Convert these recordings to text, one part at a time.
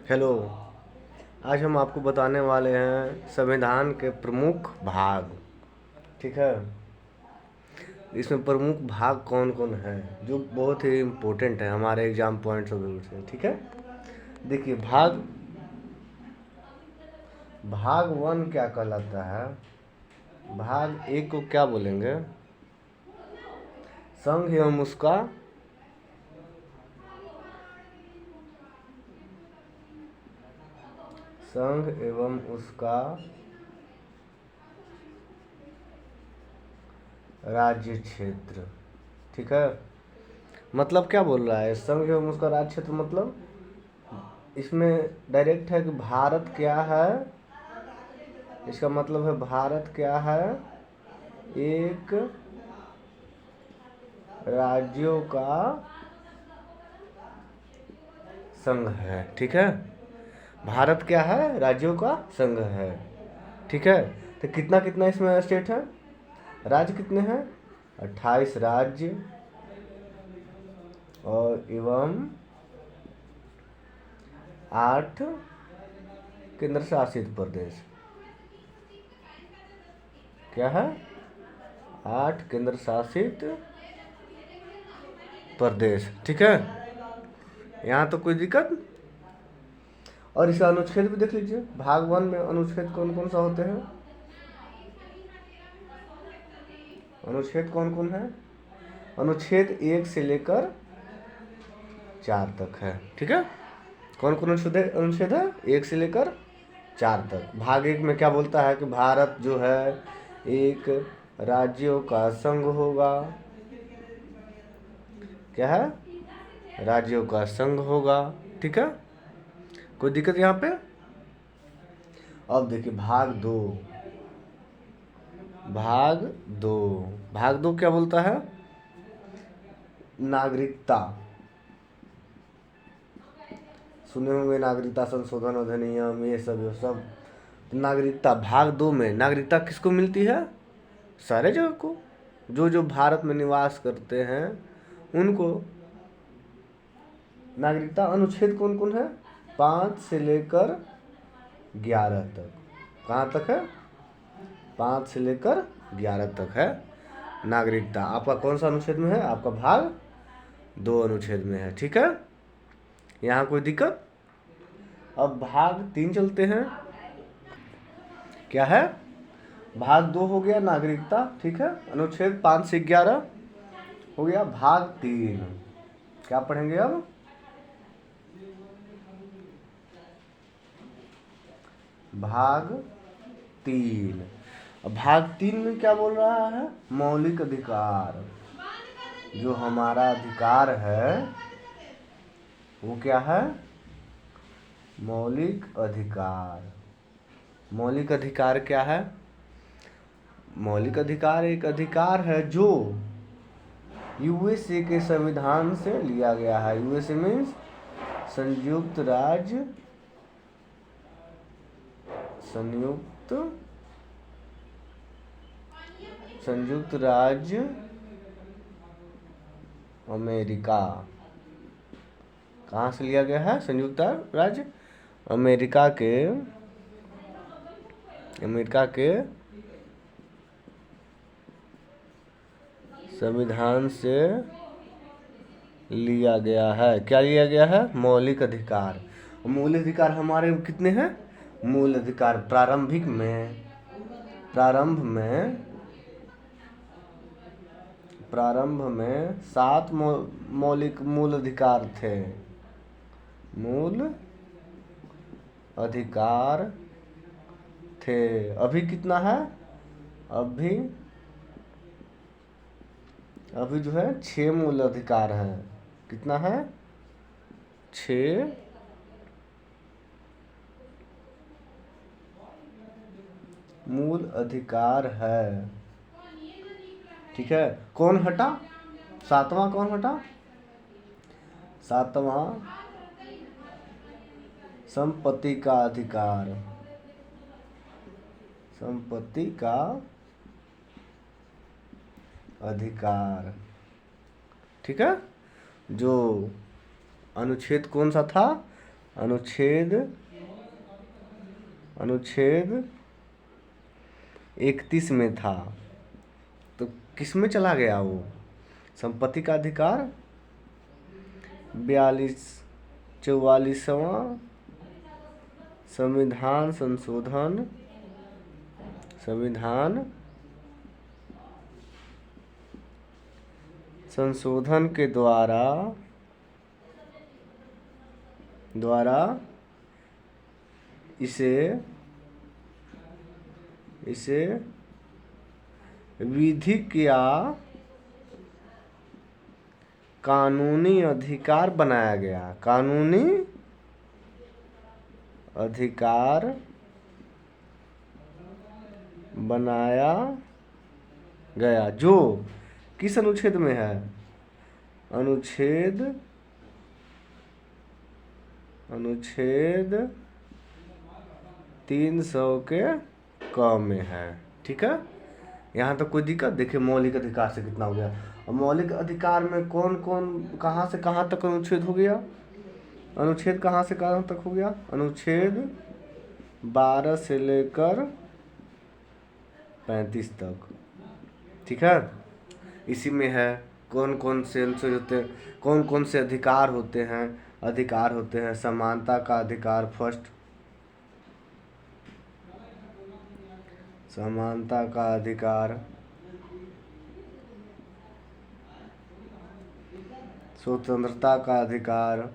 Hello. आज हम आपको बताने वाले हैं संविधान के प्रमुख भाग। ठीक है। इसमें प्रमुख भाग कौन कौन है जो बहुत ही इम्पोर्टेंट है, हमारे एग्जाम पॉइंट्स ऑफ व्यू से। ठीक है। देखिए, भाग भाग वन क्या कहलाता है। भाग एक को क्या बोलेंगे? संघ एवं उसका संघ एवं उसका राज्य क्षेत्र। ठीक है। मतलब क्या बोल रहा है संघ एवं उसका राज्य क्षेत्र? मतलब इसमें डायरेक्ट है कि भारत क्या है। इसका मतलब है भारत क्या है? एक राज्यों का संघ है। ठीक है। भारत क्या है? राज्यों का संघ है। ठीक है। तो कितना कितना इसमें स्टेट है? राज्य कितने हैं? 28 राज्य और एवं 8 केंद्र शासित प्रदेश। क्या है? 8 केंद्र शासित प्रदेश। ठीक है। यहाँ तो कोई दिक्कत। और इसका अनुच्छेद भी देख लीजिए। भाग वन में अनुच्छेद कौन कौन सा होते हैं? अनुच्छेद कौन कौन है? अनुच्छेद 1 से लेकर 4 तक है। ठीक है। कौन कौन अनुच्छेद है? 1 से लेकर 4 तक। भाग एक में क्या बोलता है कि भारत जो है एक राज्यों का संघ होगा। क्या है? राज्यों का संघ होगा। ठीक है। कोई दिक्कत यहाँ पे? अब देखिए भाग दो। भाग दो भाग दो क्या बोलता है? नागरिकता। सुने होंगे नागरिकता संशोधन अधिनियम, ये सब। नागरिकता भाग दो में नागरिकता किसको मिलती है? सारे जगह को। जो जो भारत में निवास करते हैं उनको नागरिकता। अनुच्छेद कौन कौन है? 5 से लेकर 11 तक। कहाँ तक है? 5 से लेकर 11 तक है नागरिकता। आपका कौन सा अनुच्छेद में है? आपका भाग 2 अनुच्छेद में है। ठीक है। यहाँ कोई दिक्कत? अब भाग 3 चलते हैं। क्या है? भाग 2 हो गया नागरिकता। ठीक है। अनुच्छेद 5 से 11 हो गया। भाग 3 क्या पढ़ेंगे अब? भाग 3। अब भाग 3 में क्या बोल रहा है? मौलिक अधिकार। जो हमारा अधिकार है वो क्या है? मौलिक अधिकार। मौलिक अधिकार क्या है? मौलिक अधिकार एक अधिकार है जो यूएसए के संविधान से लिया गया है। यूएसए मीन्स संयुक्त राज्य संयुक्त राज्य अमेरिका। कहाँ से लिया गया है? संयुक्त राज्य अमेरिका के संविधान से लिया गया है। क्या लिया गया है? मौलिक अधिकार। मौलिक अधिकार हमारे कितने हैं? मूल अधिकार प्रारंभ में 7 मौलिक मूल अधिकार थे। मूल अधिकार थे। अभी कितना है? अभी जो है 6 मूल अधिकार हैं। कितना है? 6 मूल अधिकार है। ठीक है। कौन हटा? 7वां कौन हटा? 7वां संपत्ति का अधिकार। संपत्ति का अधिकार। ठीक है। जो अनुच्छेद कौन सा था? अनुच्छेद 31 में था, तो किस में चला गया वो? संपत्ति का अधिकार 44वां संविधान संशोधन के द्वारा इसे विधिक या कानूनी अधिकार बनाया गया। कानूनी अधिकार बनाया गया, जो किस अनुच्छेद में है? अनुच्छेद 300 के क में है। ठीक है, यहाँ तो कोई दिक्कत? देखिए मौलिक अधिकार से कितना हो गया। और मौलिक अधिकार में कौन कौन कहाँ से कहाँ तक अनुच्छेद हो गया? अनुच्छेद कहाँ से कहाँ तक हो गया? अनुच्छेद 12 से लेकर 35 तक। ठीक है, इसी में है कौन कौन से अनुच्छेद होते हैं, कौन कौन से अधिकार होते हैं। समानता का अधिकार फर्स्ट, समानता का अधिकार, स्वतंत्रता का अधिकार,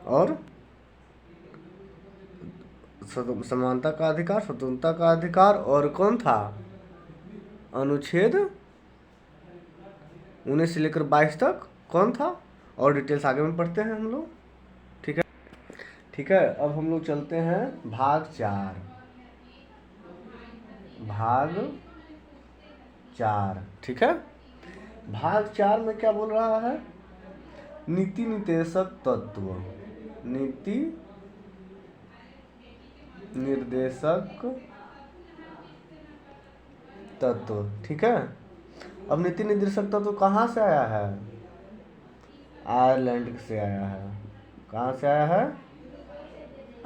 और समानता का अधिकार, स्वतंत्रता का अधिकार, और कौन था? अनुच्छेद 19 से लेकर 22 तक कौन था? और डिटेल्स आगे में पढ़ते हैं हम लोग। ठीक है, अब हम लोग चलते हैं भाग 4। ठीक है, भाग 4 में क्या बोल रहा है? नीति निर्देशक तत्व। ठीक है, अब नीति निर्देशक तत्व कहाँ से आया है? आयरलैंड से आया है। कहाँ से आया है?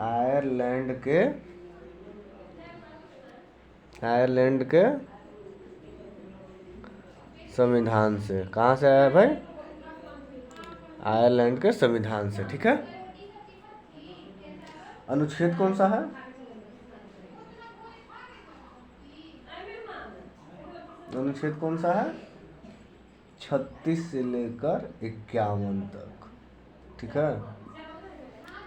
आयरलैंड के संविधान से। कहाँ से आया है भाई? आयरलैंड के संविधान से। ठीक है, अनुच्छेद कौन सा है? अनुच्छेद कौन सा है? 36 से लेकर 51 तक। ठीक है,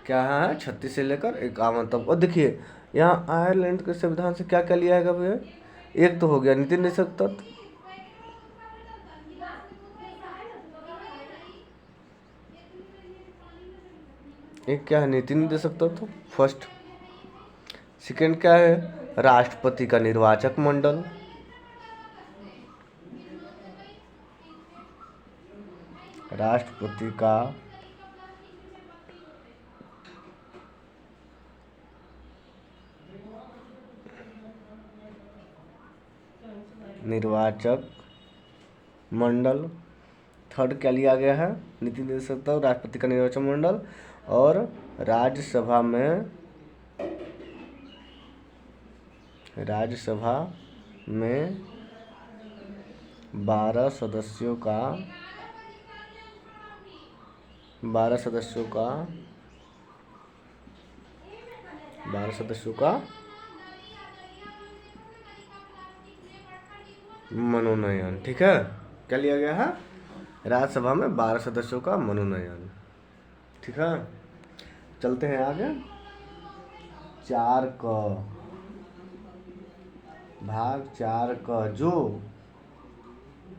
क्या है? 36 से लेकर 51 तक। और देखिए यहाँ आयरलैंड के संविधान से क्या क्या लिया है भैया? एक तो हो गया नीति निर्देशक तत्व, एक क्या है? नीति निर्देशक तत्व फर्स्ट। सेकंड क्या है? राष्ट्रपति का निर्वाचक मंडल। राष्ट्रपति का निर्वाचक मंडल। थर्ड क्या लिया गया है? नीति निर्देशक तत्व, राष्ट्रपति का निर्वाचक मंडल, और राज्यसभा में 12 सदस्यों का मनोनयन। ठीक है, क्या लिया गया है? राज्यसभा में 12 सदस्यों का मनोनयन। ठीक है, चलते हैं आगे। 4 क, भाग 4 क, जो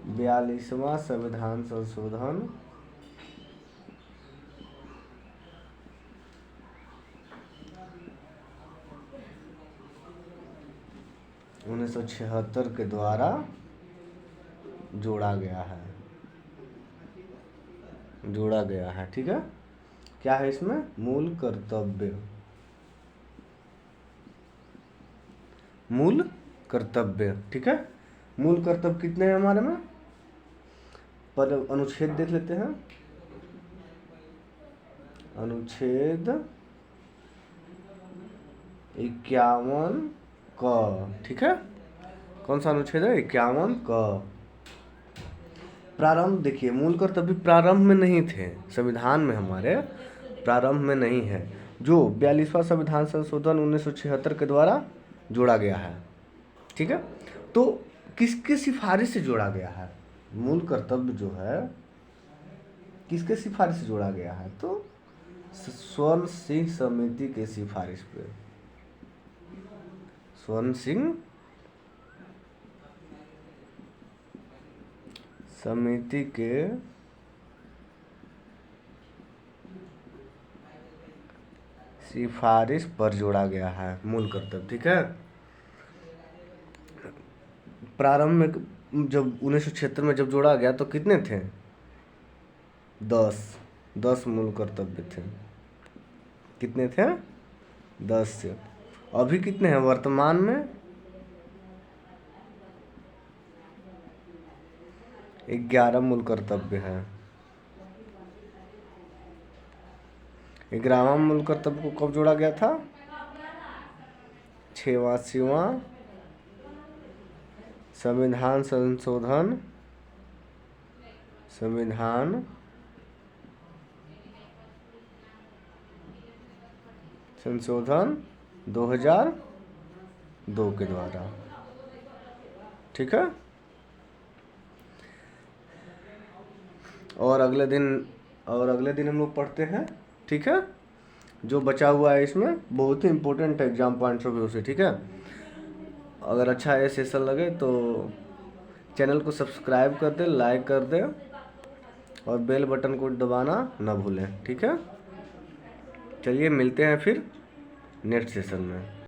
42वां संविधान संशोधन 1976 के द्वारा जोड़ा गया है। ठीक है, क्या है इसमें? मूल कर्तव्य। मूल कर्तव्य। ठीक है, मूल कर्तव्य कितने हैं हमारे में? पर अनुच्छेद देख लेते हैं। अनुच्छेद 51 क। ठीक है, कौन सा अनुच्छेद है? 51 क। प्रारंभ देखिए, मूल कर्तव्य प्रारंभ में नहीं थे, संविधान में हमारे प्रारंभ में नहीं है, जो 42वां संविधान संशोधन 1976 के द्वारा जोड़ा गया है। ठीक है, तो किसके सिफारिश से जोड़ा गया है? मूल कर्तव्य जो है किसके सिफारिश से जोड़ा गया है? तो स्वर्ण सिंह समिति के सिफारिश पे। स्वर्ण सिंह समिति के सिफारिश पर जोड़ा गया है मूल कर्तव्य। ठीक है, प्रारंभ में जब 1976 में जब जोड़ा गया तो कितने थे? 10 मूल कर्तव्य थे। कितने थे? 10 से। अभी कितने हैं वर्तमान में? 11 मूल कर्तव्य है। 11वां मूल कर्तव्य को कब जोड़ा गया था? 86वां संविधान संशोधन 2002 के द्वारा। ठीक है, और अगले दिन हम लोग पढ़ते हैं। ठीक है, जो बचा हुआ है इसमें बहुत ही इम्पोर्टेंट है एग्जाम पॉइंट ऑफ व्यू से। ठीक है, अगर अच्छा ये सेशन लगे तो चैनल को सब्सक्राइब कर दे, लाइक कर दे और बेल बटन को दबाना ना भूलें। ठीक है, चलिए मिलते हैं फिर नेक्स्ट सेशन में।